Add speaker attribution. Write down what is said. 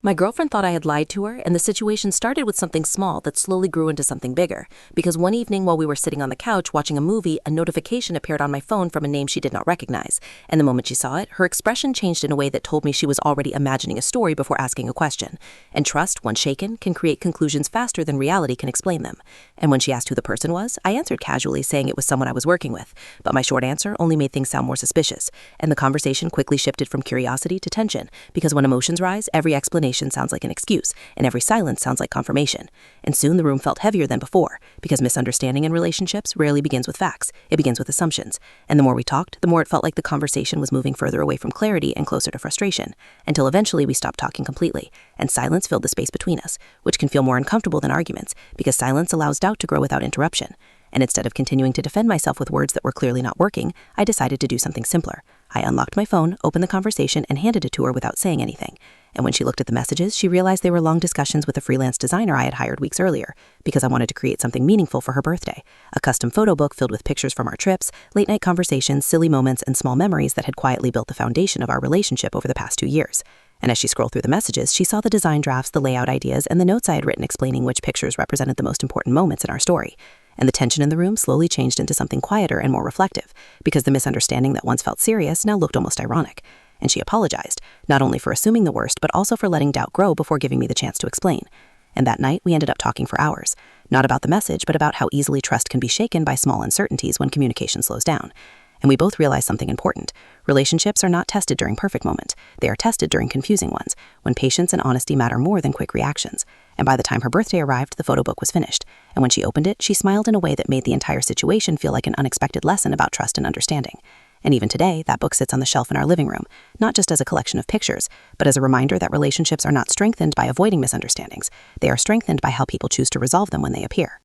Speaker 1: My girlfriend thought I had lied to her, and the situation started with something small that slowly grew into something bigger. Because one evening while we were sitting on the couch watching a movie, a notification appeared on my phone from a name she did not recognize. And the moment she saw it, her expression changed in a way that told me she was already imagining a story before asking a question. And trust, once shaken, can create conclusions faster than reality can explain them. And when she asked who the person was, I answered casually, saying it was someone I was working with. But my short answer only made things sound more suspicious. And the conversation quickly shifted from curiosity to tension. Because when emotions rise, every explanation sounds like an excuse, and every silence sounds like confirmation. And soon the room felt heavier than before, because misunderstanding in relationships rarely begins with facts, it begins with assumptions. And the more we talked, the more it felt like the conversation was moving further away from clarity and closer to frustration, until eventually we stopped talking completely, and silence filled the space between us, which can feel more uncomfortable than arguments, because silence allows doubt to grow without interruption. And instead of continuing to defend myself with words that were clearly not working, I decided to do something simpler. I unlocked my phone, opened the conversation, and handed it to her without saying anything. And when she looked at the messages, she realized they were long discussions with a freelance designer I had hired weeks earlier, because I wanted to create something meaningful for her birthday. A custom photo book filled with pictures from our trips, late-night conversations, silly moments, and small memories that had quietly built the foundation of our relationship over the past 2 years. And as she scrolled through the messages, she saw the design drafts, the layout ideas, and the notes I had written explaining which pictures represented the most important moments in our story. And the tension in the room slowly changed into something quieter and more reflective, because the misunderstanding that once felt serious now looked almost ironic. And she apologized, not only for assuming the worst, but also for letting doubt grow before giving me the chance to explain. And that night, we ended up talking for hours, not about the message, but about how easily trust can be shaken by small uncertainties when communication slows down. And we both realized something important. Relationships are not tested during perfect moments. They are tested during confusing ones, when patience and honesty matter more than quick reactions. And by the time her birthday arrived, the photo book was finished. And when she opened it, she smiled in a way that made the entire situation feel like an unexpected lesson about trust and understanding. And even today, that book sits on the shelf in our living room, not just as a collection of pictures, but as a reminder that relationships are not strengthened by avoiding misunderstandings. They are strengthened by how people choose to resolve them when they appear.